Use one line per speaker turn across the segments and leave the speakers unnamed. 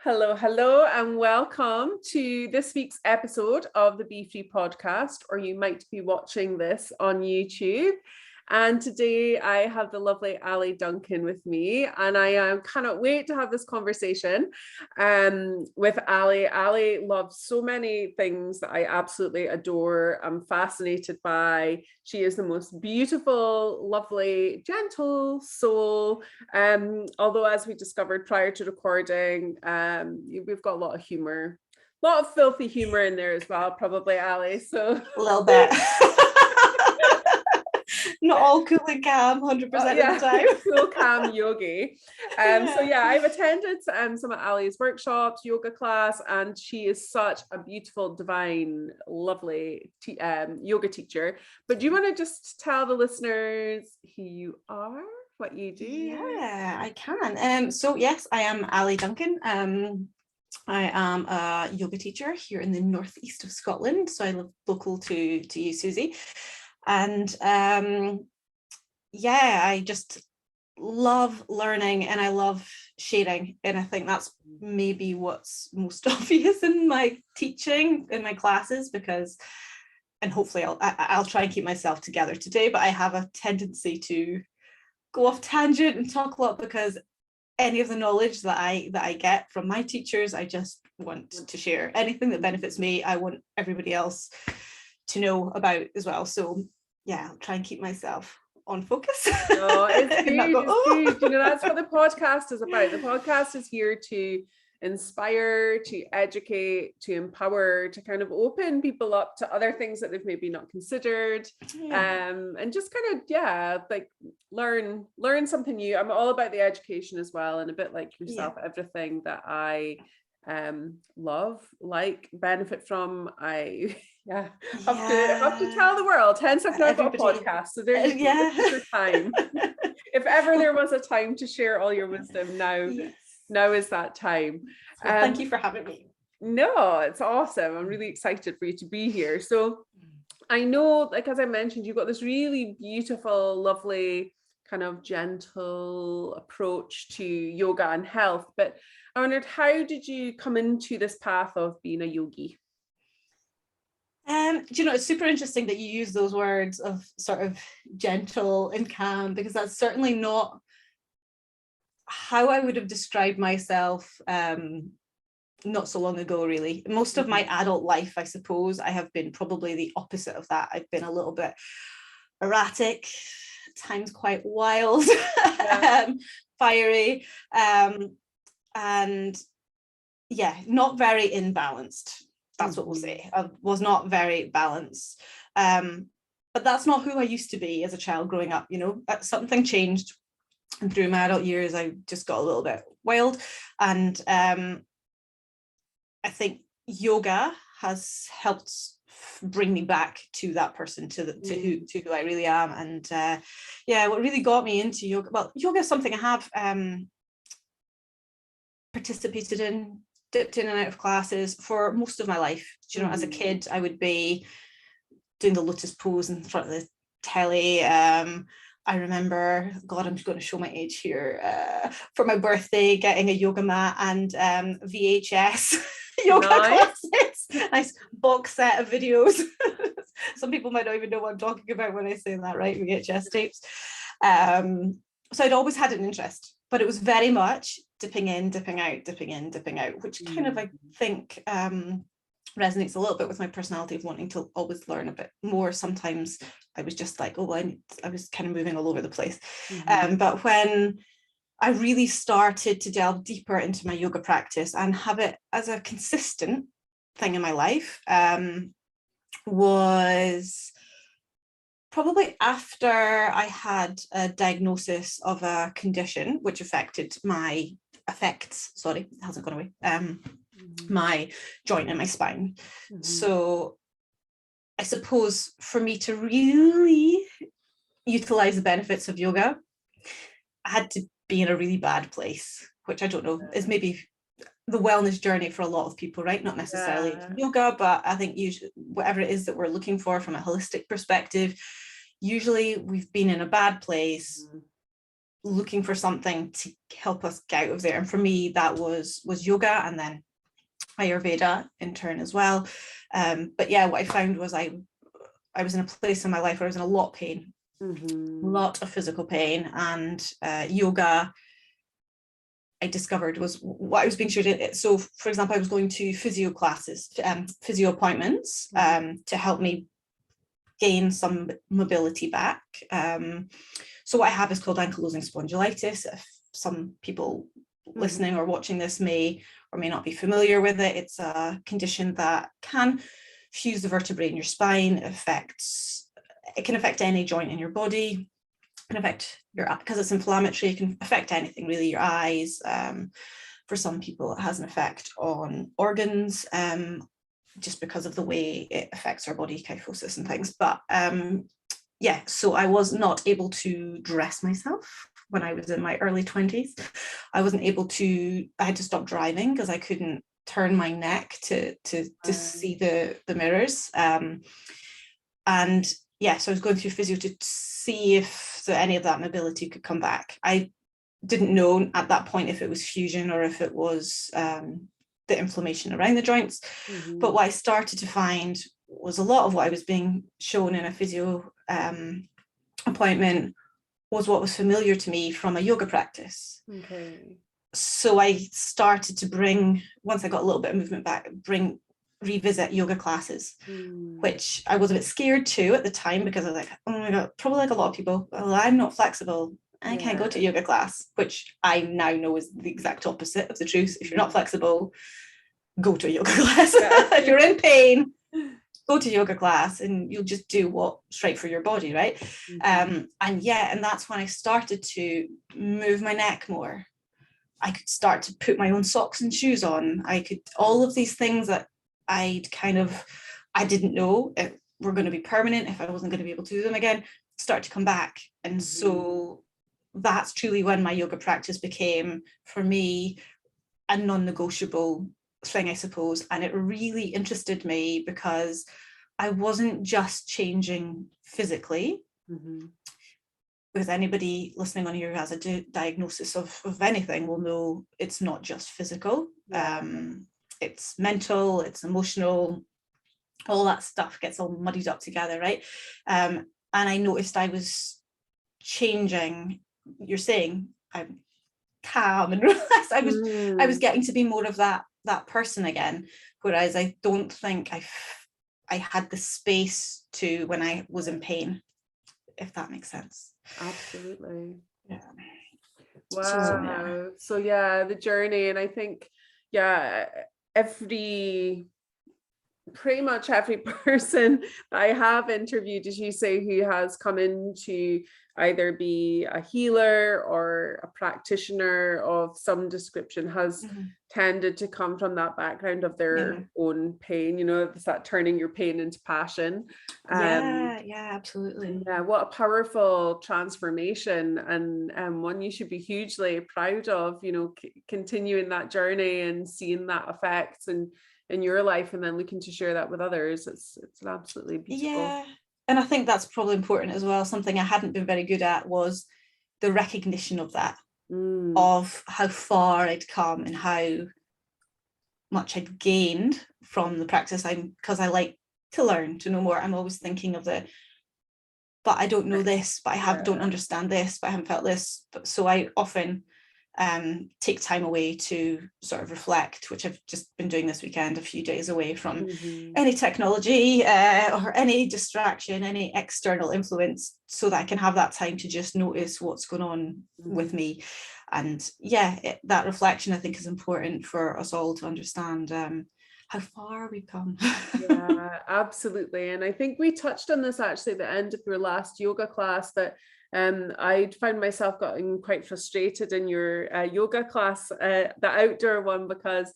Hello, hello, and welcome to this week's episode of the Be Free podcast, or you might be watching this on YouTube. And today I have the lovely Ali Duncan with me, and I cannot wait to have this conversation with Ali. Ali loves so many things that I absolutely adore. I'm fascinated by. She is the most beautiful, lovely, gentle soul. Although, as we discovered prior to recording, we've got a lot of humor. A lot of filthy humor in there as well, probably, Ali. So
a little bit. Not all cool and calm 100% of the time.
Cool, calm yogi. I've attended some of Ali's workshops, yoga class, and she is such a beautiful, divine, lovely yoga teacher. But do you want to just tell the listeners who you are, what you do?
Yeah, I can. So yes, I am Ali Duncan. I am a yoga teacher here in the northeast of Scotland. So I live local to you, Susie. And I just love learning and I love sharing. And I think that's maybe what's most obvious in my teaching, in my classes, because, and hopefully I'll try and keep myself together today, but I have a tendency to go off tangent and talk a lot because any of the knowledge that I get from my teachers, I just want to share. Anything that benefits me, I want everybody else to know about as well. So yeah, I'll try and keep myself on focus.
Oh, it's good. It's good. You know, that's what the podcast is about. The podcast is here to inspire, to educate, to empower, to kind of open people up to other things that they've maybe not considered. And just kind of like learn something new. I'm all about the education as well, and a bit like yourself, everything that I love, like, benefit from, I have to tell the world. Hence I've now got a podcast, so there's your time. If ever there was a time to share all your wisdom, now is that time.
Well, thank you for having me.
No, it's awesome. I'm really excited for you to be here. So I know, like, as I mentioned, you've got this really beautiful, lovely, kind of gentle approach to yoga and health, but I wondered, how did you come into this path of being a yogi?
Do you know, it's super interesting that you use those words of sort of gentle and calm, because that's certainly not how I would have described myself not so long ago, really. Most of my adult life, I suppose, I have been probably the opposite of that. I've been a little bit erratic, at times quite wild, fiery, and not very imbalanced. That's what we'll say. I was not very balanced. But that's not who I used to be as a child growing up. You know, something changed. And through my adult years, I just got a little bit wild. And I think yoga has helped bring me back to that person, to who I really am. And what really got me into yoga, well, yoga is something I have participated in, dipped in and out of classes for most of my life. You know, as a kid, I would be doing the lotus pose in front of the telly. I remember, God, I'm going to show my age here, for my birthday, getting a yoga mat and VHS yoga classes, nice box set of videos. Some people might not even know what I'm talking about when I say that, right? VHS tapes. So I'd always had an interest, but it was very much dipping in, dipping out, dipping in, dipping out, which kind of, I think, resonates a little bit with my personality of wanting to always learn a bit more. Sometimes I was just like, I was kind of moving all over the place. But when I really started to delve deeper into my yoga practice and have it as a consistent thing in my life, was probably after I had a diagnosis of a condition which affected it hasn't gone away, my joint in my spine. So I suppose for me to really utilize the benefits of yoga, I had to be in a really bad place, which I don't know is maybe the wellness journey for a lot of people, right? Not necessarily yoga, but I think usually whatever it is that we're looking for from a holistic perspective, usually we've been in a bad place looking for something to help us get out of there. And for me, that was yoga, and then Ayurveda in turn as well. But yeah, what I found was I was in a place in my life where I was in a lot of pain, a lot of physical pain, and yoga, I discovered, was what I was being treated. So for example, I was going to physio classes, physio appointments, to help me gain some mobility back. So what I have is called ankylosing spondylitis. If some people listening or watching this may or may not be familiar with it, it's a condition that can fuse the vertebrae in your spine. It can affect any joint in your body. It can affect because it's inflammatory, it can affect anything really, your eyes. For some people, it has an effect on organs, just because of the way it affects our body, kyphosis and things. But yeah, so I was not able to dress myself when I was in my early 20s. I had to stop driving because I couldn't turn my neck to see the mirrors. And yeah, so I was going through physio to see if any of that mobility could come back. I didn't know at that point if it was fusion or if it was the inflammation around the joints. But what I started to find was a lot of what I was being shown in a physio appointment was what was familiar to me from a yoga practice. Okay. So I started to once I got a little bit of movement back, revisit yoga classes, which I was a bit scared to at the time, because I was like, oh my God, probably like a lot of people, well, I'm not flexible. I can't go to yoga class, which I now know is the exact opposite of the truth. If you're not flexible, go to a yoga class. If you're in pain, go to yoga class and you'll just do what's right for your body, right? And that's when I started to move my neck more. I could start to put my own socks and shoes on. All of these things that I didn't know if were going to be permanent, if I wasn't going to be able to do them again, start to come back. And so that's truly when my yoga practice became, for me, a non-negotiable thing, I suppose. And it really interested me because I wasn't just changing physically. Because anybody listening on here who has a diagnosis of anything will know it's not just physical. It's mental, it's emotional, all that stuff gets all muddied up together, right? And I noticed I was changing. You're saying I'm calm and relaxed. I was getting to be more of that person again, whereas I don't think I had the space to when I was in pain, if that makes sense.
Absolutely.
Yeah.
Wow. So yeah, the journey, and I think pretty much every person I have interviewed, as you say, who has come in to either be a healer or a practitioner of some description has tended to come from that background of their own pain. It's that turning your pain into passion.
Absolutely.
Yeah, what a powerful transformation, and one you should be hugely proud of, continuing that journey and seeing that effect in your life, and then looking to share that with others. It's an absolutely beautiful.
Yeah, and I think that's probably important as well. Something I hadn't been very good at was the recognition of that, of how far I'd come and how much I'd gained from the practice. Because I like to learn, to know more. I'm always thinking of but I don't know this, but I don't understand this, but I haven't felt this. So I often take time away to sort of reflect, which I've just been doing this weekend, a few days away from any technology or any distraction, any external influence, so that I can have that time to just notice what's going on with me. And that reflection, I think, is important for us all to understand how far we've come.
Yeah, absolutely. And I think we touched on this actually at the end of your last yoga class, that I found myself getting quite frustrated in your yoga class, the outdoor one, because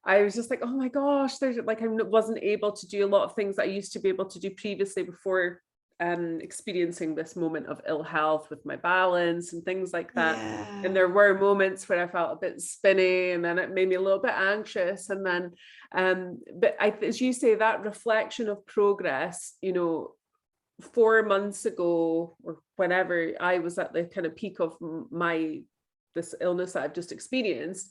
I was just like, oh my gosh, I wasn't able to do a lot of things that I used to be able to do previously before experiencing this moment of ill health with my balance and things like that. And there were moments where I felt a bit spinny, and then it made me a little bit anxious. And then, but as you say, that reflection of progress, 4 months ago or whenever I was at the kind of peak of this illness that I've just experienced,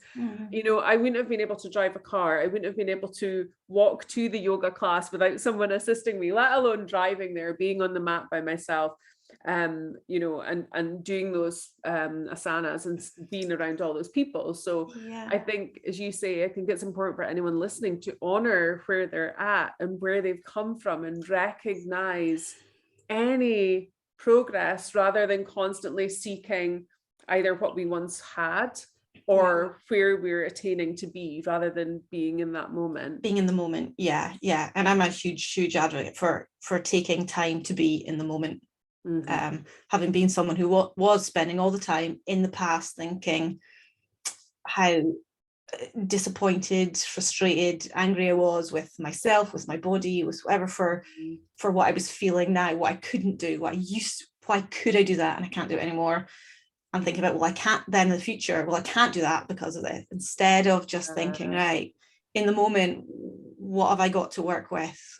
you know, I wouldn't have been able to drive a car. I wouldn't have been able to walk to the yoga class without someone assisting me, let alone driving there, being on the mat by myself, you know, and doing those asanas and being around all those people. So I think, as you say, I think it's important for anyone listening to honor where they're at and where they've come from and recognize any progress rather than constantly seeking either what we once had or where we're attaining to be, rather than being in that moment.
Being in the moment. Yeah. And I'm a huge advocate for taking time to be in the moment. Having been someone who was spending all the time in the past thinking how disappointed, frustrated, angry I was with myself, with my body, with whatever, for what I was feeling now, what I couldn't do, why could I do that and I can't do it anymore. I'm thinking about, well, I can't then in the future, well, I can't do that because of this, instead of just thinking, right, in the moment, what have I got to work with?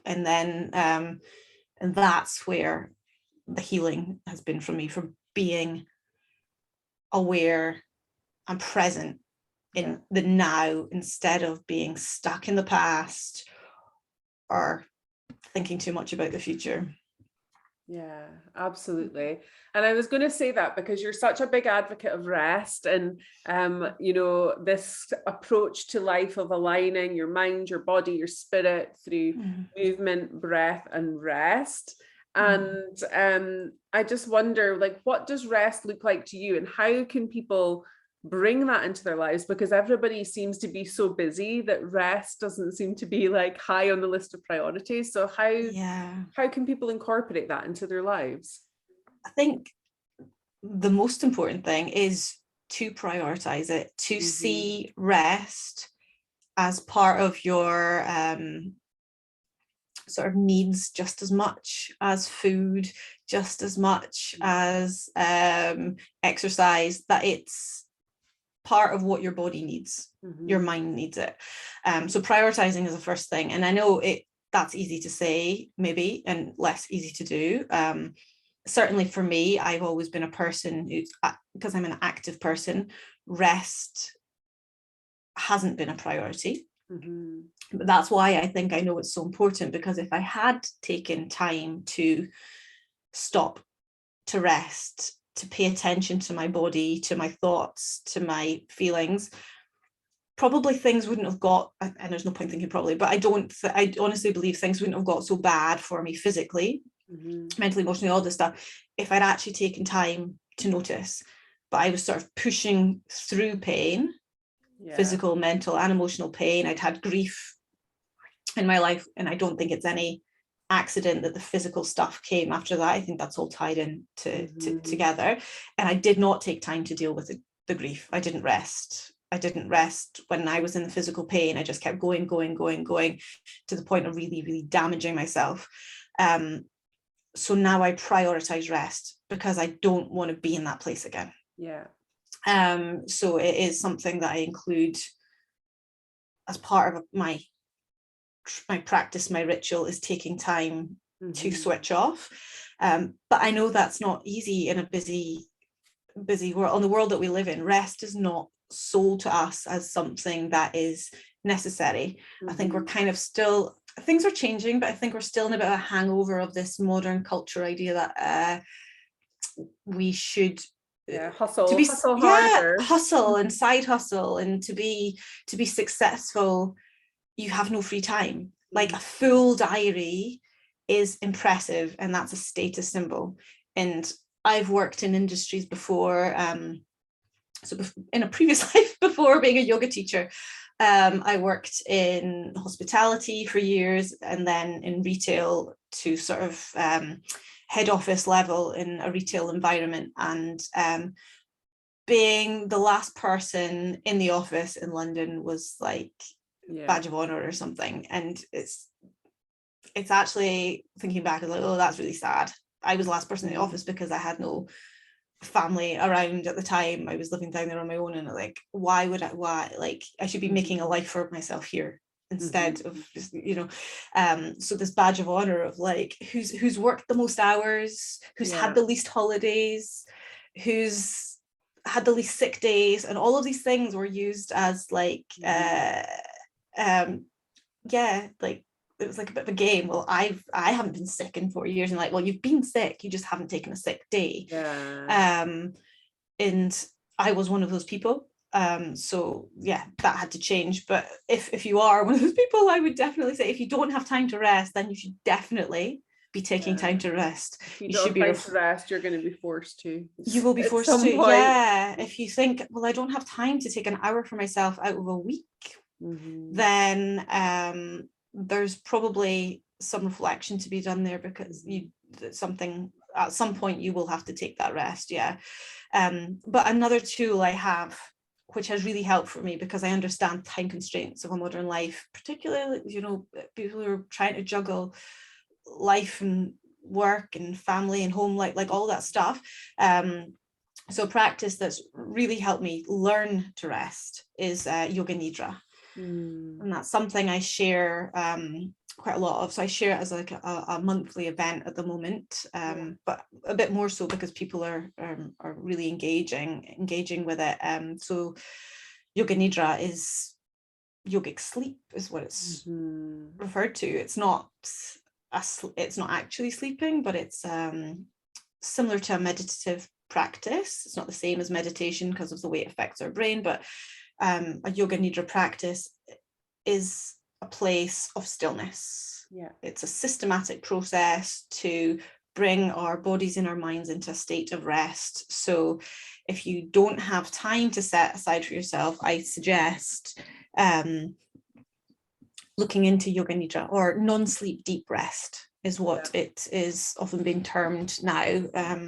And then and that's where the healing has been for me, for being aware and present in the now, instead of being stuck in the past or thinking too much about the future.
Yeah, absolutely. And I was going to say that because you're such a big advocate of rest and, you know, this approach to life of aligning your mind, your body, your spirit through movement, breath, and rest. And I just wonder, like, what does rest look like to you, and how can people bring that into their lives? Because everybody seems to be so busy that rest doesn't seem to be like high on the list of priorities. So how can people incorporate that into their lives?
I think the most important thing is to prioritize it, to see rest as part of your sort of needs just as much as food, just as much as exercise, that it's part of what your body needs. Your mind needs it. So prioritizing is the first thing. And I know that's easy to say maybe and less easy to do. Certainly for me, I've always been a person who's, because I'm an active person, rest hasn't been a priority. But that's why I think I know it's so important, because if I had taken time to stop, to rest, to pay attention to my body, to my thoughts, to my feelings, probably things wouldn't have got, and there's no point thinking probably, but I honestly believe things wouldn't have got so bad for me physically, mentally, emotionally, all this stuff, if I'd actually taken time to notice. But I was sort of pushing through pain, physical, mental, and emotional pain. I'd had grief in my life, and I don't think it's any accident that the physical stuff came after that. I think that's all tied in together. And I did not take time to deal with the grief. I didn't rest when I was in the physical pain. I just kept going to the point of really, really damaging myself. So now I prioritize rest because I don't want to be in that place again. So it is something that I include as part of my practice, my ritual, is taking time to switch off. But I know that's not easy in a busy world. In the world that we live in, rest is not sold to us as something that is necessary. I think we're kind of still, things are changing, but I think we're still in a bit of a hangover of this modern culture idea that we should
hustle harder.
Hustle and side hustle, and to be successful, you have no free time. Like a full diary is impressive, and that's a status symbol. And I've worked in industries before, so in a previous life before being a yoga teacher, I worked in hospitality for years, and then in retail to sort of head office level in a retail environment. And being the last person in the office in London was like badge of honor or something. And it's actually, thinking back, I was like, oh, that's really sad. I was the last person in the office because I had no family around at the time. I was living down there on my own, and like, why I should be making a life for myself here. instead of just, so this badge of honor of like who's worked the most hours, who's had the least holidays, who's had the least sick days, and all of these things were used as like like it was like a bit of a game. Well, I haven't been sick in 4 years, and like, well, you've been sick, you just haven't taken a sick day. And I was one of those people. So yeah, that had to change. But if you are one of those people, I would definitely say if you don't have time to rest, then you should definitely be taking time to rest.
If you don't have time to rest, you're going to be forced to.
You will be forced to. Yeah. If you think, well, I don't have time to take an hour for myself out of a week, then there's probably some reflection to be done there, because something at some point you will have to take that rest. But another tool I have, which has really helped for me, because I understand time constraints of a modern life, particularly people who are trying to juggle life and work and family and home, like all that stuff. So practice that's really helped me learn to rest is yoga nidra. And that's something I share quite a lot of. So I share it as like a monthly event at the moment, but a bit more so because people are really engaging with it. So yoga nidra is yogic sleep, is what it's referred to. It's not actually sleeping, but it's similar to a meditative practice. It's not the same as meditation because of the way it affects our brain, but a yoga nidra practice is a place of stillness. It's a systematic process to bring our bodies and our minds into a state of rest. So if you don't have time to set aside for yourself, I suggest looking into yoga nidra, or non-sleep deep rest is what it is often being termed now.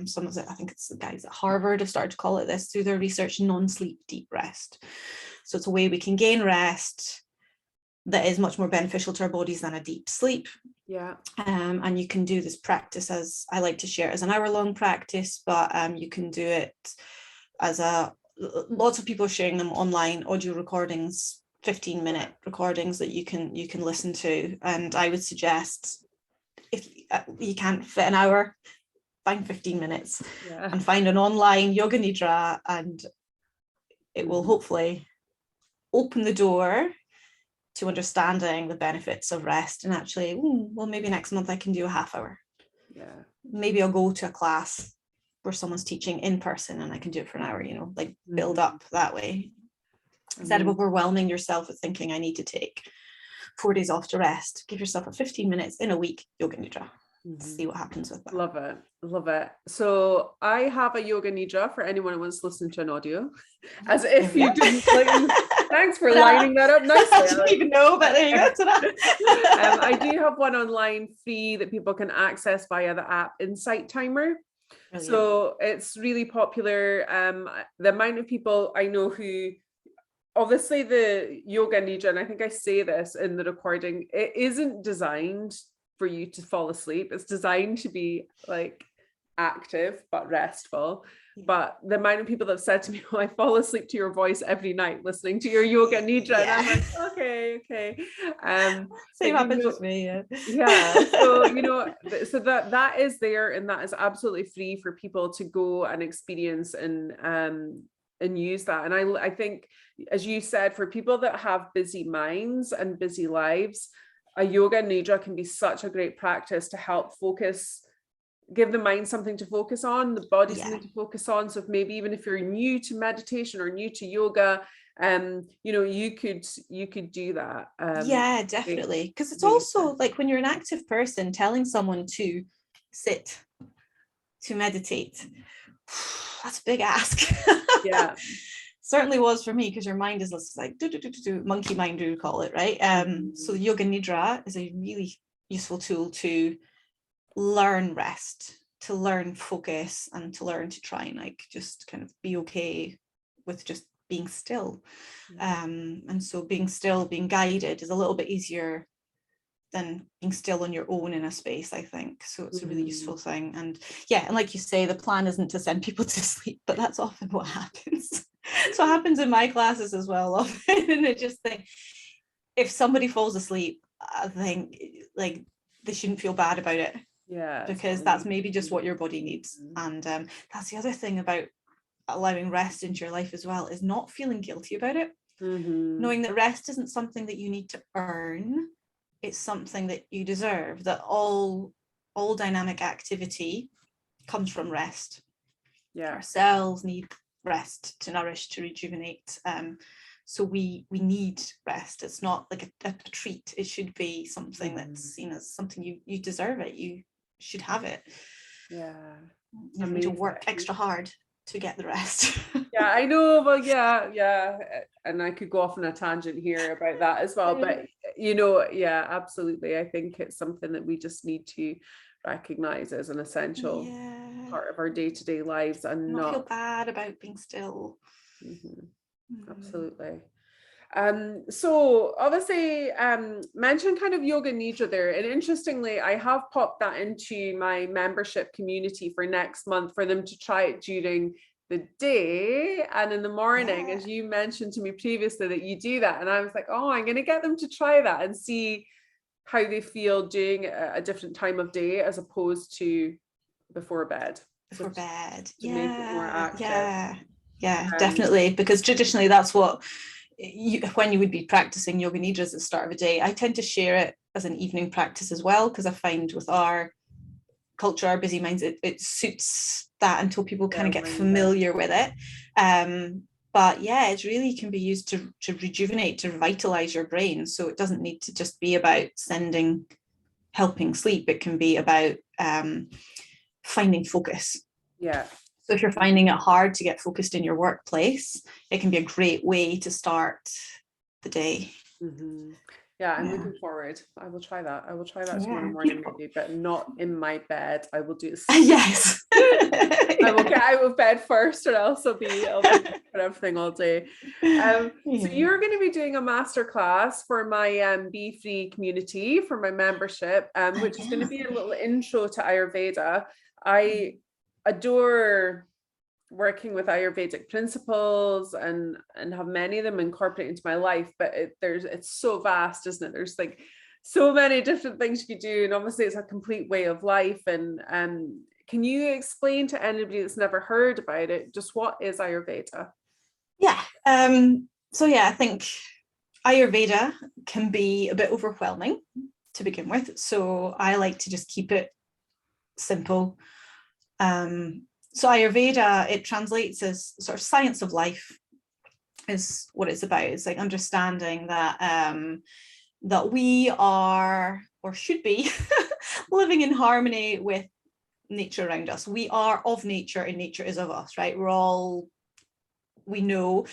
Some of it, I think it's the guys at Harvard have started to call it this through their research, non-sleep deep rest. So it's a way we can gain rest that is much more beneficial to our bodies than a deep sleep. And you can do this practice, as I like to share, as an hour-long practice, but you can do it as lots of people are sharing them online, audio recordings, 15-minute recordings that you can listen to. And I would suggest, if you can't fit an hour, find 15 minutes and find an online yoga nidra, and it will hopefully open the door to understanding the benefits of rest. And actually, well, maybe next month I can do a half hour. Maybe I'll go to a class where someone's teaching in person and I can do it for an hour, like build up that way. Instead of overwhelming yourself with thinking I need to take 4 days off to rest, give yourself a 15 minutes in a week yoga nidra. See what happens with that.
Love it. So I have a yoga nidra for anyone who wants to listen to an audio, as if you didn't. Thanks for lining that up nicely.
I didn't even know, but there you go.
I do have one online free that people can access via the app Insight Timer. Brilliant. So it's really popular. The amount of people I know who, obviously the yoga nidra, and I think I say this in the recording, it isn't designed for you to fall asleep. It's designed to be like active but restful. But the amount of people that have said to me, I fall asleep to your voice every night listening to your yoga nidra, and I'm like, okay.
Same happens with me.
So that is there, and that is absolutely free for people to go and experience and use that. And I think, as you said, for people that have busy minds and busy lives, a yoga nidra can be such a great practice to help focus, give the mind something to focus on, the body something to focus on. So even if you're new to meditation or new to yoga, you could do that.
Definitely. Because it's also like when you're an active person, telling someone to sit, to meditate, that's a big ask. Certainly was for me, because your mind is like monkey mind, we call it, right? So yoga nidra is a really useful tool to learn rest, to learn focus, and to learn to try and like just kind of be okay with just being still. And so being still, being guided is a little bit easier than being still on your own in a space, I think. So it's a really useful thing. And like you say, the plan isn't to send people to sleep, but that's often what happens. So it happens in my classes as well often. And if somebody falls asleep, I think like they shouldn't feel bad about it.
Yeah,
because that's maybe just what your body needs. And that's the other thing about allowing rest into your life as well, is not feeling guilty about it. Knowing that rest isn't something that you need to earn, it's something that you deserve, that all dynamic activity comes from rest. Our cells need rest to nourish, to rejuvenate, so we need rest. It's not like a treat. It should be something that's seen as something you deserve it, you should have it. You don't need to work extra hard to get the rest.
Yeah, I know. Well, yeah, and I could go off on a tangent here about that as well, but absolutely, I think it's something that we just need to recognize as an essential part of our day-to-day lives, and not
feel bad about being still.
Absolutely. So obviously mentioned kind of yoga nidra there, and interestingly I have popped that into my membership community for next month for them to try it during the day and in the morning, as you mentioned to me previously that you do that, and I was like, oh, I'm going to get them to try that and see how they feel doing a different time of day as opposed to before bed.
To
make it more active.
Definitely, because traditionally that's what when you would be practicing yoga nidras at the start of a day. I tend to share it as an evening practice as well, because I find with our culture, our busy minds, it suits that until people kind of get familiar with it. But it really can be used to rejuvenate, to revitalize your brain. So it doesn't need to just be about helping sleep. It can be about finding focus. So if you're finding it hard to get focused in your workplace, it can be a great way to start the day.
I'm looking forward. I will try that tomorrow morning, maybe, but not in my bed. I will do it.
Yes.
I will get out of bed first, or else I'll be for everything all day. So you're going to be doing a masterclass for my Be Free community, for my membership, which is going to be a little intro to Ayurveda. I adore working with Ayurvedic principles and have many of them incorporated into my life, but it's so vast, isn't it? There's like so many different things you could do, and obviously it's a complete way of life. And can you explain to anybody that's never heard about it, just what is Ayurveda?
I think Ayurveda can be a bit overwhelming to begin with, so I like to just keep it simple. So Ayurveda, it translates as sort of science of life, is what it's about. It's like understanding that that we are, or should be, living in harmony with nature around us. We are of nature and nature is of us, right? We know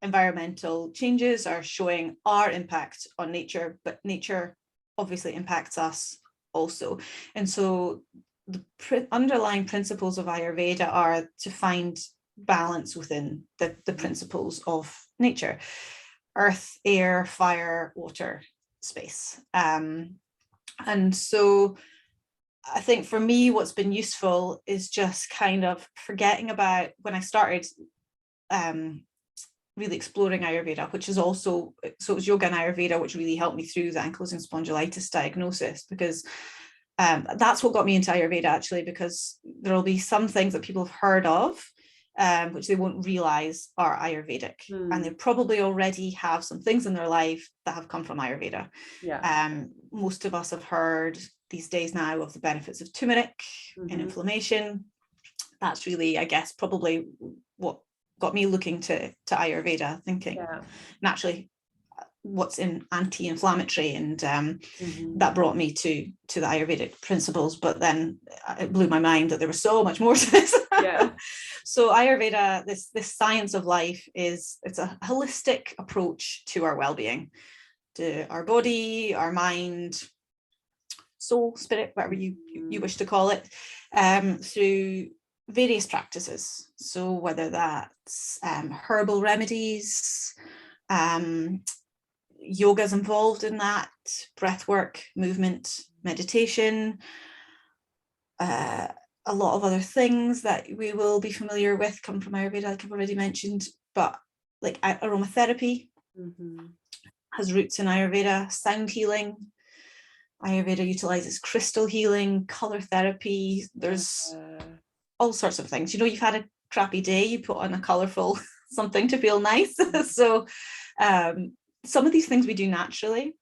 environmental changes are showing our impact on nature, but nature obviously impacts us also. And so the underlying principles of Ayurveda are to find balance within the principles of nature: earth, air, fire, water, space. And so I think for me, what's been useful is just kind of forgetting about when I started really exploring Ayurveda, which is also, so it was yoga and Ayurveda, which really helped me through the ankylosing spondylitis diagnosis, because that's what got me into Ayurveda, actually, because there will be some things that people have heard of, which they won't realize are Ayurvedic, and they probably already have some things in their life that have come from Ayurveda. Most of us have heard these days now of the benefits of turmeric in inflammation. That's really, I guess, probably what got me looking to Ayurveda, thinking naturally what's in anti-inflammatory, and that brought me to the Ayurvedic principles. But then it blew my mind that there was so much more to this. So Ayurveda, this science of life, it's a holistic approach to our well-being, to our body, our mind, soul, spirit, whatever you wish to call it, through various practices. So whether that's herbal remedies, yoga's involved in that, breath work, movement, meditation, a lot of other things that we will be familiar with come from Ayurveda, like I've already mentioned, but like aromatherapy, has roots in Ayurveda, sound healing. Ayurveda utilizes crystal healing, color therapy. There's all sorts of things. You've had a crappy day, you put on a colorful something to feel nice. So some of these things we do naturally.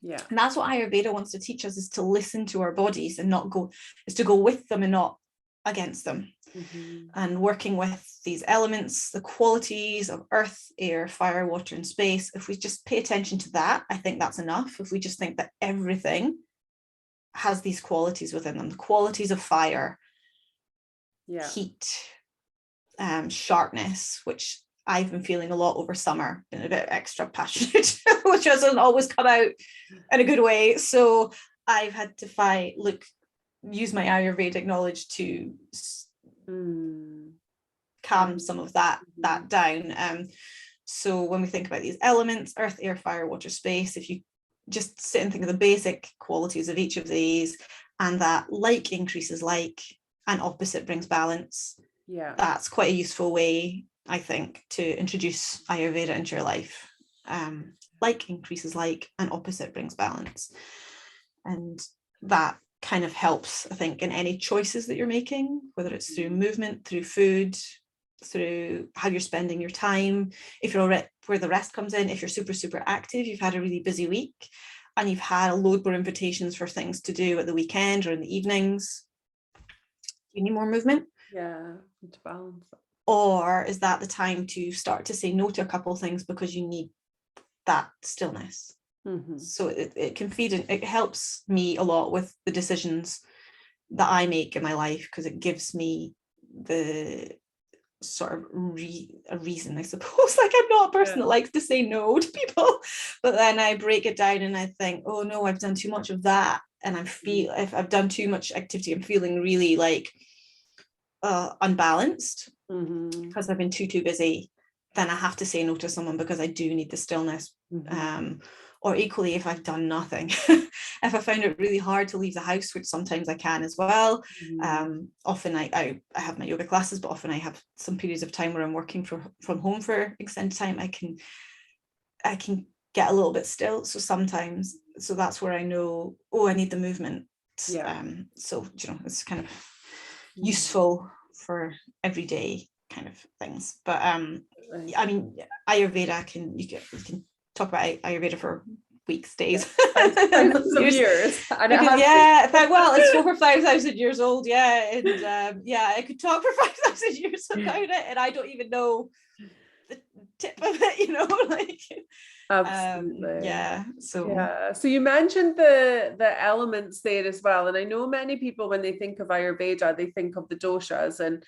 Yeah.
And that's what Ayurveda wants to teach us, is to listen to our bodies and to go with them and not against them. And working with these elements, the qualities of earth, air, fire, water, and space. If we just pay attention to that, I think that's enough. If we just think that everything has these qualities within them, the qualities of fire, heat, sharpness, which I've been feeling a lot over summer, been a bit extra passionate, which doesn't always come out in a good way. So I've had to use my Ayurvedic knowledge to calm some of that down. So when we think about these elements, earth, air, fire, water, space, if you just sit and think of the basic qualities of each of these, and that like increases like and opposite brings balance, that's quite a useful way, I think, to introduce Ayurveda into your life. Like increases like and opposite brings balance, and that kind of helps, I think, in any choices that you're making, whether it's through movement, through food, through how you're spending your time. If you're already, where the rest comes in, if you're super, super active, you've had a really busy week and you've had a load more invitations for things to do at the weekend or in the evenings, you need more movement.
To balance.
Or is that the time to start to say no to a couple of things because you need that stillness? So it can feed in. It helps me a lot with the decisions that I make in my life, because it gives me the sort of a reason, I suppose. Like, I'm not a person that likes to say no to people, but then I break it down and I think, oh no, I've done too much of that, and if I've done too much activity, I'm feeling really like unbalanced because I've been too busy, then I have to say no to someone because I do need the stillness. Or equally, if I've done nothing, if I find it really hard to leave the house, which sometimes I can as well. Often I have my yoga classes, but often I have some periods of time where I'm working from home for extended time. I can get a little bit still. So that's where I know, I need the movement. So it's kind of useful for everyday kind of things. But I mean, Ayurveda, you can talk about Ayurveda for weeks, days,
some years.
It's over 5,000 years old, and I could talk for 5,000 years about it, and I don't even know the tip of it, like
absolutely. So you mentioned the elements there as well, and I know many people, when they think of Ayurveda, they think of the doshas, and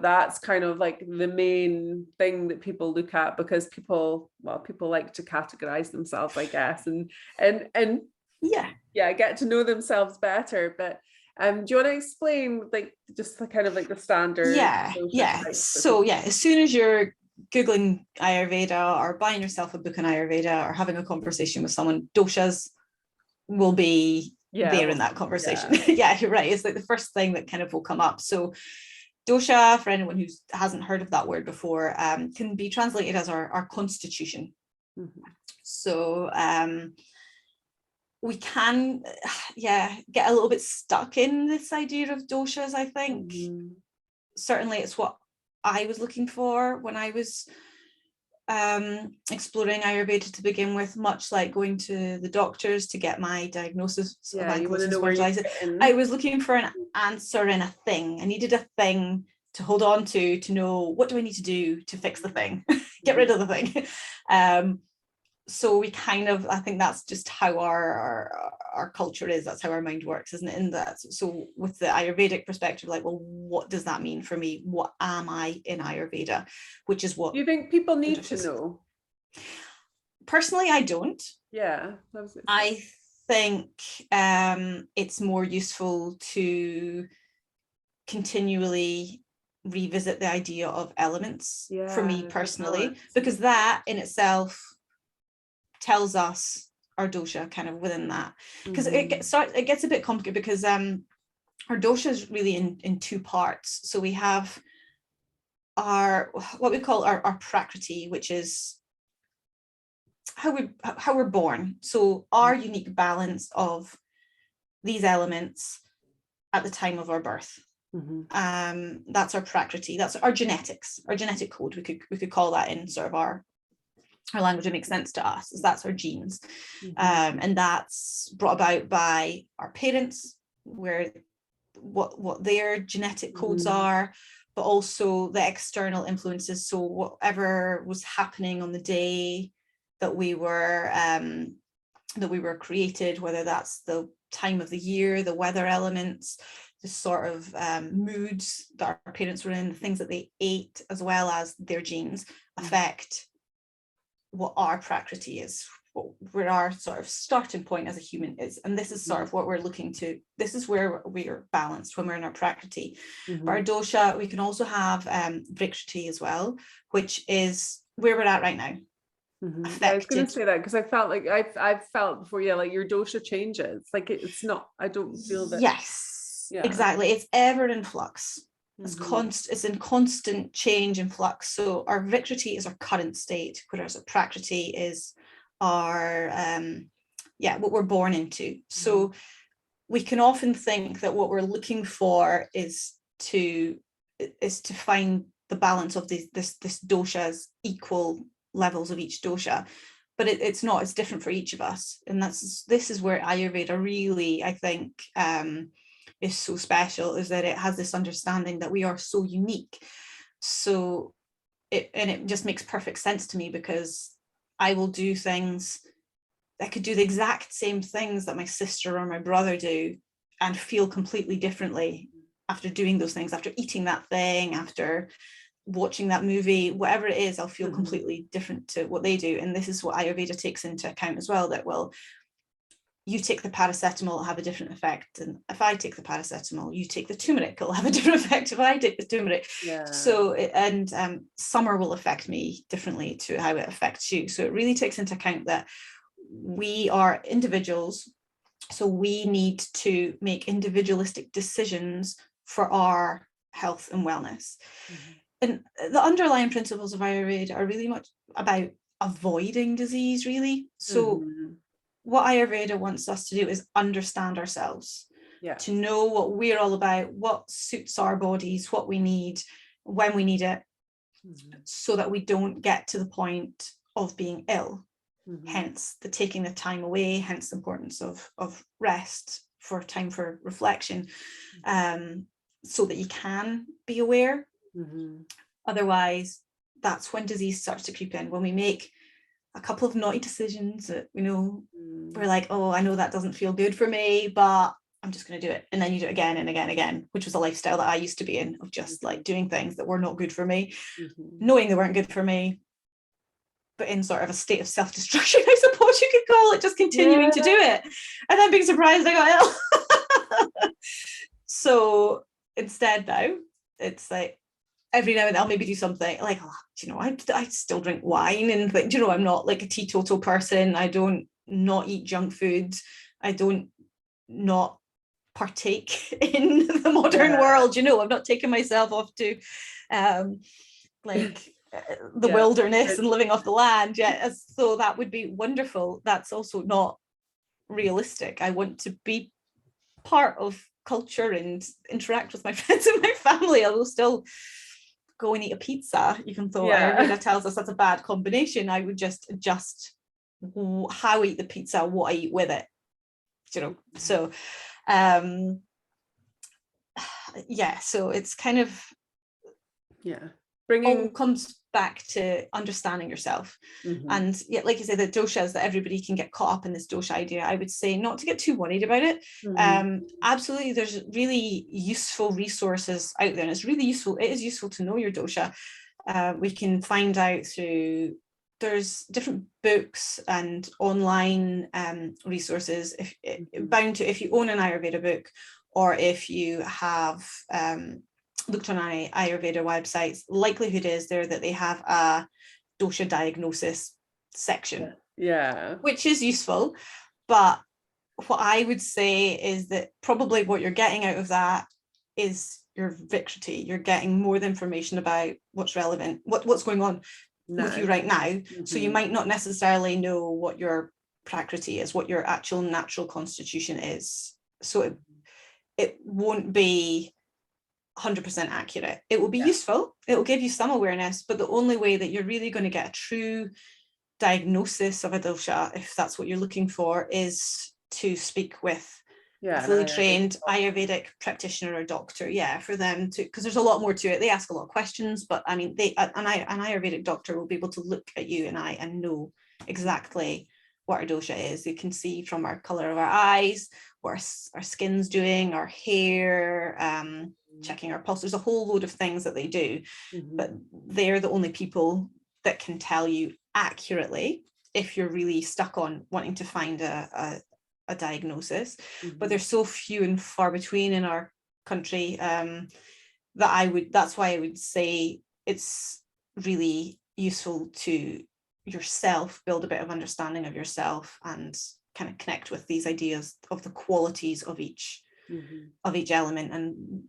that's kind of like the main thing that people look at, because people like to categorize themselves, I guess, and get to know themselves better. But do you want to explain, like, just the kind of like the standard?
So as soon as you're Googling Ayurveda or buying yourself a book on Ayurveda or having a conversation with someone, doshas will be there in that conversation. You're right. It's like the first thing that kind of will come up. So dosha, for anyone who hasn't heard of that word before, can be translated as our constitution. So we can get a little bit stuck in this idea of doshas, I think. Certainly it's what I was looking for when I was exploring Ayurveda to begin with, much like going to the doctors to get my diagnosis of ankylosing spondylitis. I was looking for an answer in a thing. I needed a thing to hold on to know, what do I need to do to fix the thing, get rid of the thing. So we kind of, I think that's just how our culture is. That's how our mind works, isn't it? In that, so with the Ayurvedic perspective, like, well, what does that mean for me? What am I in Ayurveda? Which is what.
Do you think people need to know?
Personally, I don't. I think it's more useful to continually revisit the idea of elements for me personally, because that in itself tells us our dosha kind of within that, because it gets a bit complicated, because our dosha is really in two parts. So we have what we call our Prakruti, which is how we're born. So our unique balance of these elements at the time of our birth. That's our Prakruti. That's our genetics, our genetic code. We could call that in sort of our language. It makes sense to us. That's our genes, and that's brought about by our parents, where what their genetic codes are, but also the external influences. So whatever was happening on the day that we were created, whether that's the time of the year, the weather elements, the sort of moods that our parents were in, the things that they ate, as well as their genes, affect what our Prakruti is, where our sort of starting point as a human is. And this is sort of what we're looking to. This is where we are balanced when we're in our Prakruti. For our dosha, we can also have Vikruti as well, which is where we're at right now.
Yeah, I was going to say that because I felt like I've felt before, like your dosha changes. Like it's not, I don't feel that.
Yes, exactly. It's ever in flux. It's in constant change and flux. So our Vikruti is our current state, whereas our Prakruti is our what we're born into. So we can often think that what we're looking for is to find the balance of this dosha's equal levels of each dosha, but it's not. It's different for each of us, and this is where Ayurveda really, I think, is so special, is that it has this understanding that we are so unique. So it just makes perfect sense to me, because I will do things, I could do the exact same things that my sister or my brother do and feel completely differently after doing those things, after eating that thing, after watching that movie, whatever it is. I'll feel completely different to what they do. And this is what Ayurveda takes into account as well, that, well, you take the paracetamol, it'll have a different effect, and if I take the paracetamol, you take the turmeric, it'll have a different effect if I take the turmeric. So summer will affect me differently to how it affects you. So it really takes into account that we are individuals, so we need to make individualistic decisions for our health and wellness. And the underlying principles of Ayurveda are really much about avoiding disease, really. So what Ayurveda wants us to do is understand ourselves, to know what we're all about, what suits our bodies, what we need, when we need it, so that we don't get to the point of being ill. Hence the taking the time away, hence the importance of rest, for time for reflection, so that you can be aware. Otherwise, that's when disease starts to creep in. When we make a couple of naughty decisions that we're like, oh, I know that doesn't feel good for me, but I'm just going to do it. And then you do it again and again and again, which was a lifestyle that I used to be in, of just like doing things that were not good for me, knowing they weren't good for me, but in sort of a state of self-destruction, I suppose you could call it, just continuing to do it and then being surprised I got ill. So instead now, it's like, every now and then I'll maybe do something like, I still drink wine, and think, I'm not like a teetotal person. I don't not eat junk food. I don't not partake in the modern world. I've not taken myself off to the wilderness and living off the land yet. So that would be wonderful. That's also not realistic. I want to be part of culture and interact with my friends and my family. I will still go and eat a pizza, even though Ayurveda tells us that's a bad combination. I would just adjust how I eat the pizza, what I eat with it, so so it's kind of all comes back to understanding yourself. And like you say, the doshas, that everybody can get caught up in this dosha idea. I would say not to get too worried about it. Absolutely, there's really useful resources out there, and it is useful to know your dosha. We can find out through, there's different books and online resources. If you own an Ayurveda book, or if you have looked on Ayurveda websites, likelihood is there that they have a dosha diagnosis section, which is useful. But what I would say is that probably what you're getting out of that is your Vikruti. You're getting more information about what's relevant, what's going on with you right now. So you might not necessarily know what your Prakruti is, what your actual natural constitution is. So it won't be 100% accurate. It will be useful. It will give you some awareness, but the only way that you're really going to get a true diagnosis of a dosha, if that's what you're looking for, is to speak with a fully trained Ayurvedic practitioner or doctor, for them to, because there's a lot more to it. They ask a lot of questions, but I mean, an Ayurvedic doctor will be able to look at you and I and know exactly what our dosha is. They can see from our color of our eyes, what our skin's doing, our hair, checking our pulse. There's a whole load of things that they do, but they're the only people that can tell you accurately if you're really stuck on wanting to find a diagnosis. But they're so few and far between in our country that's why I would say it's really useful to yourself build a bit of understanding of yourself and kind of connect with these ideas of the qualities of each element and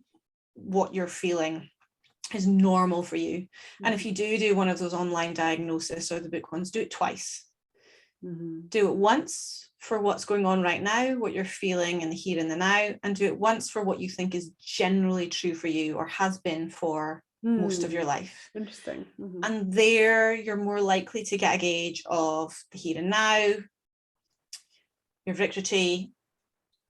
what you're feeling is normal for you. And if you do one of those online diagnoses or the book ones, do it twice. Do it once for what's going on right now, what you're feeling in the here and the now, and do it once for what you think is generally true for you or has been for most of your life.
Interesting.
And there you're more likely to get a gauge of the here and now, your Vikruti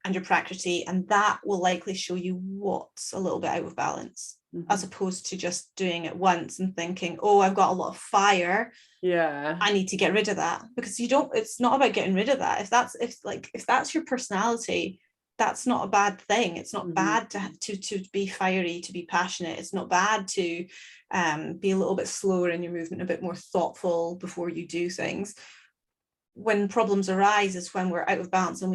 and your Prakruti, and that will likely show you what's a little bit out of balance, as opposed to just doing it once and thinking, oh, I've got a lot of fire, I need to get rid of that. Because it's not about getting rid of that. If that's your personality, that's not a bad thing. It's not bad to be fiery, to be passionate. It's not bad to be a little bit slower in your movement, a bit more thoughtful before you do things. When problems arise is when we're out of balance and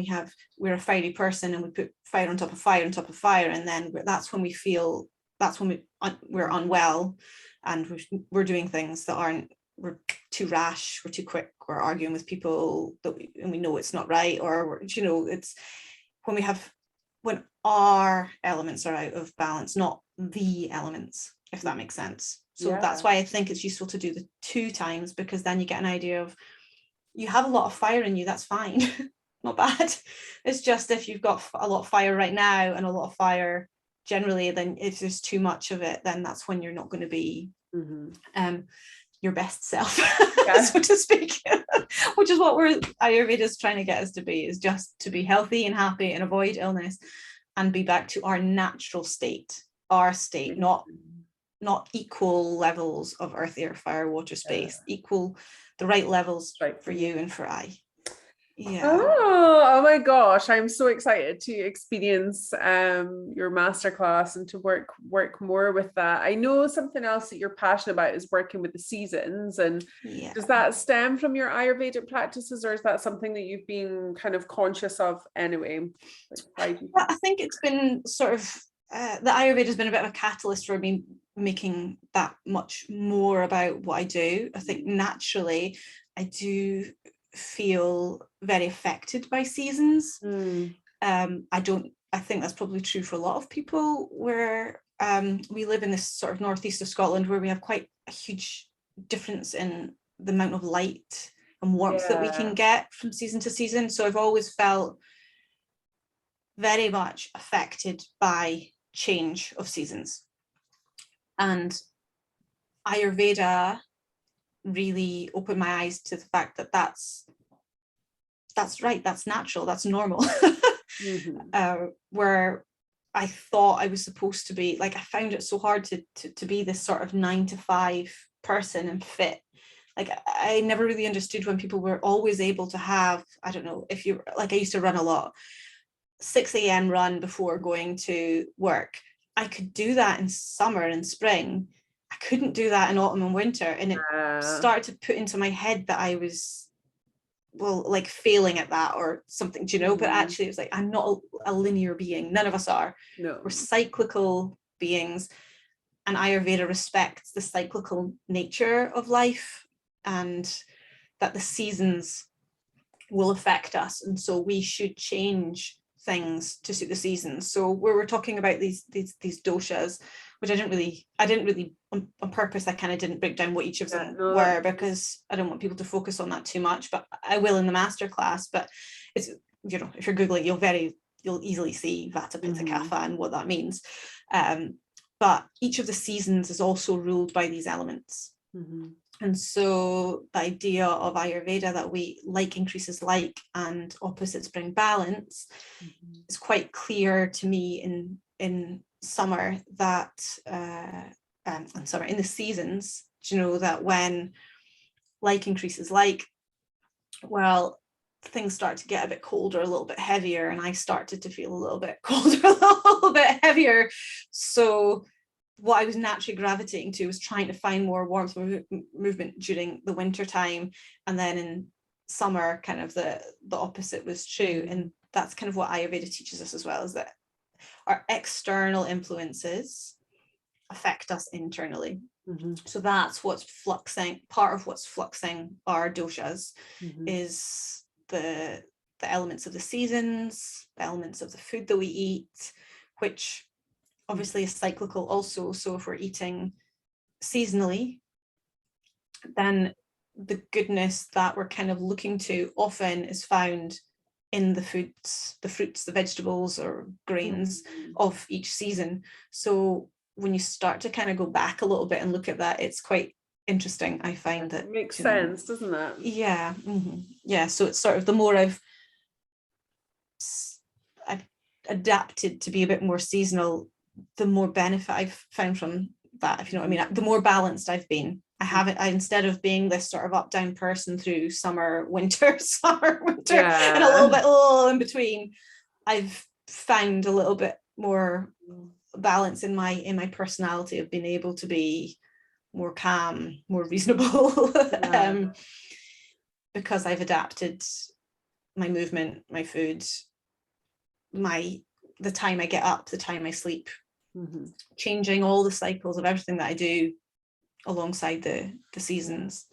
we're a fiery person and we put fire on top of fire on top of fire, and then that's when we're unwell and we're doing things that we're too rash, we're too quick, we're arguing with people and we know it's not right, or it's when our elements are out of balance, not the elements, if that makes sense. So that's why I think it's useful to do the 2 times, because then you get an idea of, you have a lot of fire in you, that's fine. Not bad. It's just if you've got a lot of fire right now and a lot of fire generally, then if there's too much of it, then that's when you're not going to be your best self, so to speak. Which is what Ayurveda is trying to get us to be, is just to be healthy and happy and avoid illness and be back to our natural state, not equal levels of earth, air, fire, water, space, equal, the right levels for you and for I.
Oh my gosh, I'm so excited to experience your masterclass and to work more with that. I know something else that you're passionate about is working with the seasons, and does that stem from your Ayurvedic practices, or is that something that you've been kind of conscious of anyway?
I think it's been sort of the Ayurveda has been a bit of a catalyst for me making that much more about what I do. I think naturally I do feel very affected by seasons. I think that's probably true for a lot of people, where we live in this sort of northeast of Scotland where we have quite a huge difference in the amount of light and warmth that we can get from season to season. So I've always felt very much affected by change of seasons, and Ayurveda really opened my eyes to the fact that that's right, that's natural, that's normal. Where I thought I was supposed to be, like, I found it so hard to be this sort of 9-to-5 person and fit. Like, I never really understood when people were always able to have, I don't know, if you like, I used to run a lot, 6 a.m. run before going to work. I could do that in summer and spring. I couldn't do that in autumn and winter. And it started to put into my head that I was, like, failing at that or something, but actually it was like, I'm not a linear being. None of us are. No. We're cyclical beings, and Ayurveda respects the cyclical nature of life and that the seasons will affect us. And so we should change things to suit the seasons. So where we're talking about these doshas, which I didn't really on purpose, I kind of didn't break down what each of them were, because I don't want people to focus on that too much, but I will in the masterclass. But it's, you know, if you're Googling, you'll easily see Vata, Pitta, Kapha and what that means. But each of the seasons is also ruled by these elements. And so the idea of Ayurveda that we like increases like and opposites bring balance is quite clear to me in summer, that in the seasons, you know, that when like increases like, well, things start to get a bit colder, a little bit heavier, and I started to feel a little bit colder, a little bit heavier. So what I was naturally gravitating to was trying to find more warmth movement during the winter time, and then in summer kind of the opposite was true. And that's kind of what Ayurveda teaches us as well, is that our external influences affect us internally. So that's what's fluxing, part of what's fluxing our doshas is the elements of the seasons, the elements of the food that we eat, which obviously is cyclical also. So if we're eating seasonally, then the goodness that we're kind of looking to often is found in the foods, the fruits, the vegetables or grains of each season. So when you start to kind of go back a little bit and look at that, it's quite interesting. I find that
it makes sense, doesn't it?
Yeah. Yeah. So it's sort of, the more I've adapted to be a bit more seasonal, the more benefit I've found from that, if you know what I mean. The more balanced I've been. I instead of being this sort of up down person through summer, winter, and a little bit in between, I've found a little bit more balance in my personality of being able to be more calm, more reasonable, because I've adapted my movement, my food, the time I get up, the time I sleep, changing all the cycles of everything that I do alongside the seasons.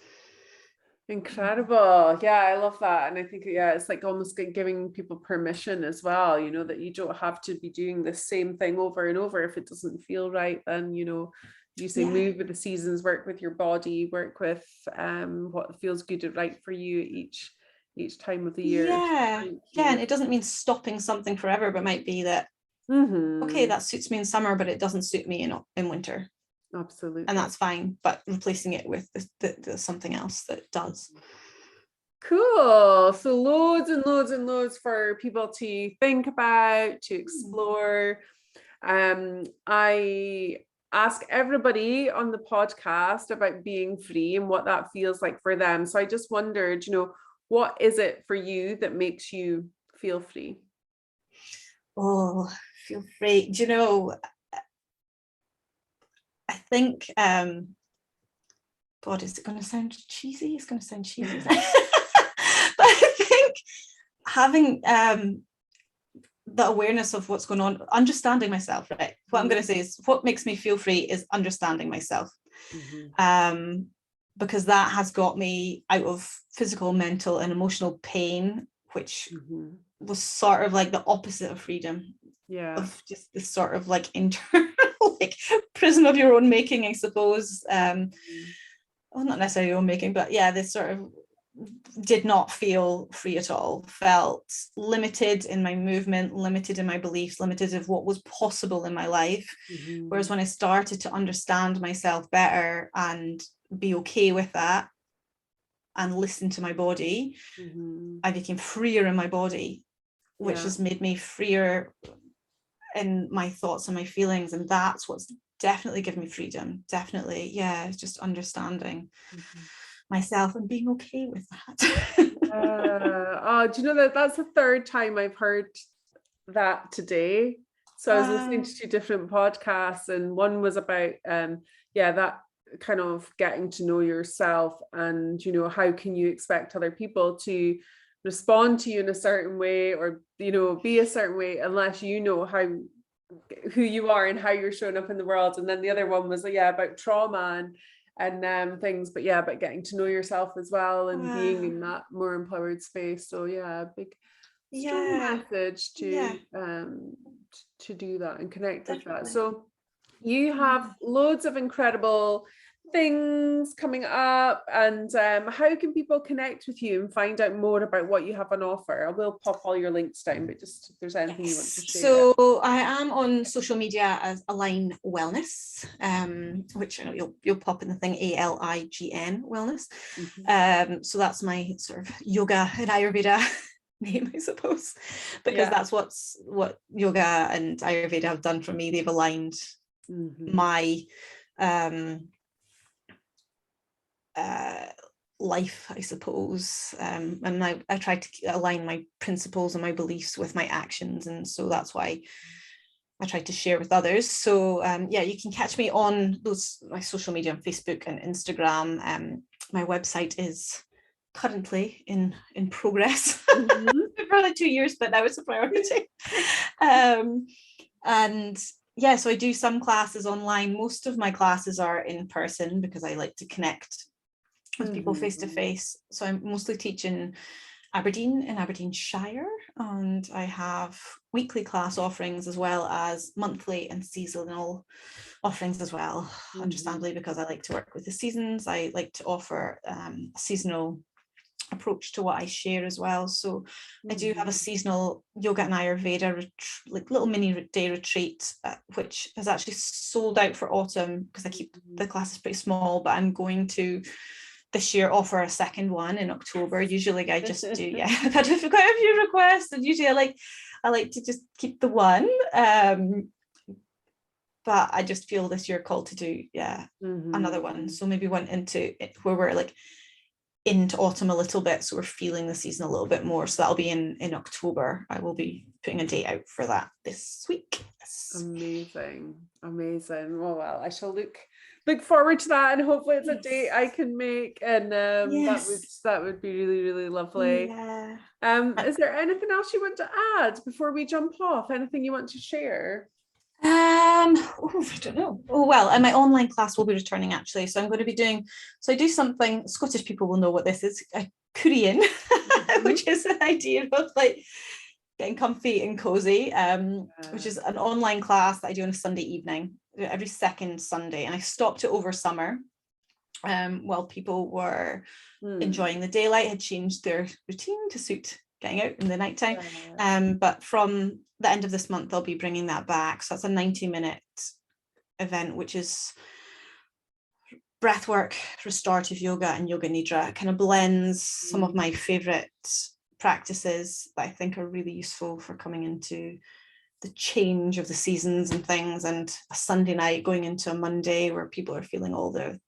Incredible. Yeah, I love that. And I think, it's like almost giving people permission as well, you know, that you don't have to be doing the same thing over and over. If it doesn't feel right, then, you know, you say move with the seasons, work with your body, work with what feels good and right for you each time of the year.
And it doesn't mean stopping something forever, but might be that okay, that suits me in summer, but it doesn't suit me in winter.
Absolutely.
And that's fine, but replacing it with the something else that does.
Cool. So loads and loads and loads for people to think about, to explore. I ask everybody on the podcast about being free and what that feels like for them. So I just wondered, you know, what is it for you that makes you feel free?
Oh, feel free. Do you know, I think, God, is it going to sound cheesy? It's going to sound cheesy. But I think having the awareness of what's going on, understanding myself, right? What I'm going to say is, what makes me feel free is understanding myself. Because that has got me out of physical, mental and emotional pain, which was sort of like the opposite of freedom. Of just this sort of like internal like prison of your own making, I suppose. Well, not necessarily your own making, but this sort of did not feel free at all. Felt limited in my movement, limited in my beliefs, limited of what was possible in my life. Whereas when I started to understand myself better and be okay with that and listen to my body, I became freer in my body, which has made me freer in my thoughts and my feelings. And that's what's definitely given me freedom. Definitely. Just understanding myself and being okay with that.
Do you know that's the third time I've heard that today. So I was listening to two different podcasts, and one was about that kind of getting to know yourself, and you know, how can you expect other people to respond to you in a certain way, or you know, be a certain way, unless you know who you are and how you're showing up in the world. And then the other one was about trauma and things, but getting to know yourself as well and being in that more empowered space. So big strong message to do that and connect with that. So you have loads of incredible things coming up, and how can people connect with you and find out more about what you have on offer? I will pop all your links down, but just if there's anything you want to share.
So I am on social media as Align Wellness, which I know you'll pop in the thing, ALIGN Wellness. So that's my sort of yoga and Ayurveda name, I suppose, because that's what yoga and Ayurveda have done for me. They've aligned my life, I suppose, and I try to align my principles and my beliefs with my actions, and so that's why I try to share with others. So you can catch me on my social media on Facebook and Instagram. My website is currently in progress for like 2 years, but now it's a priority. And so I do some classes online. Most of my classes are in person because I like to connect with people face to face. So I'm mostly teaching Aberdeen in Aberdeenshire, and I have weekly class offerings as well as monthly and seasonal offerings as well. Understandably, because I like to work with the seasons, I like to offer a seasonal approach to what I share as well. So I do have a seasonal yoga and Ayurveda like little mini day retreat, which is actually sold out for autumn because I keep the classes pretty small, but I'm going to this year offer a second one in October. Usually I just do, I've had quite a few requests, and usually I like to just keep the one. But I just feel this year called to do another one. So maybe went into it where we're like into autumn a little bit, so we're feeling the season a little bit more. So that'll be in October. I will be putting a date out for that this week. Yes.
Amazing. Well, I shall look forward to that, and hopefully it's a date I can make, and that would be really, really lovely. Is there anything else you want to add before we jump off? Anything you want to share?
I don't know. And my online class will be returning actually. So I'm going to be doing, I do something, Scottish people will know what this is, a Korean, which is an idea of like getting comfy and cozy, which is an online class that I do on a Sunday evening, every second Sunday. And I stopped it over summer while people were enjoying the daylight, had changed their routine to suit getting out in the nighttime. But from the end of this month, I'll be bringing that back. So that's a 90-minute event, which is breathwork, restorative yoga, and yoga nidra. It kind of blends some of my favorite practices that I think are really useful for coming into the change of the seasons and things, and a Sunday night going into a Monday where people are feeling all the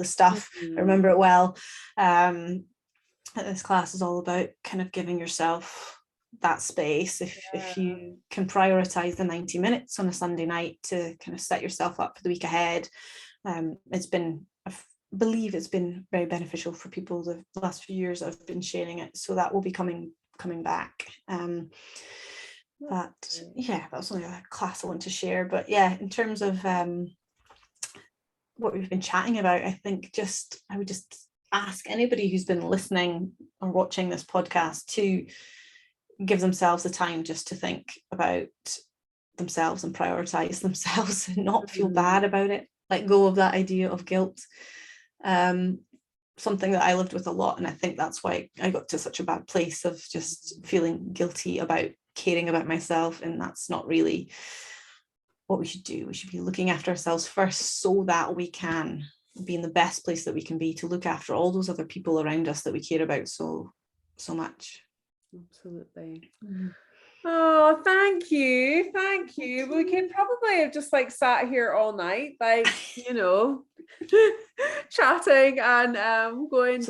stuff. I remember it well. This class is all about kind of giving yourself that space if you can prioritize the 90 minutes on a Sunday night to kind of set yourself up for the week ahead. I believe it's been very beneficial for people the last few years I've been sharing it, so that will be coming back. That's only a class I want to share. But in terms of what we've been chatting about, I think I would just ask anybody who's been listening or watching this podcast to give themselves the time just to think about themselves and prioritize themselves and not feel bad about it. Let go of that idea of guilt. Something that I lived with a lot, and I think that's why I got to such a bad place of just feeling guilty about caring about myself, and that's not really what we should do. We should be looking after ourselves first so that we can be in the best place that we can be to look after all those other people around us that we care about so much.
Absolutely. Oh, thank you. We could probably have just like sat here all night, like, chatting and going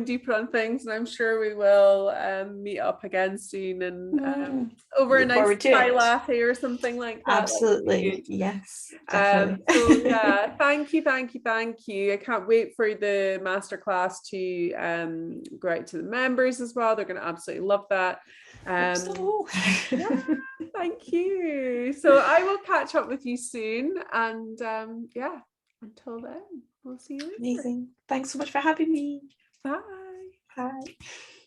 deeper on things, and I'm sure we will meet up again soon and over a nice chai latte or something like that.
Absolutely. Yes, definitely.
So thank you. I can't wait for the masterclass to go out to the members as well. They're going to absolutely love that. Thank you. So I will catch up with you soon, and until then, we'll see you later.
Amazing. Thanks so much for having me.
Bye.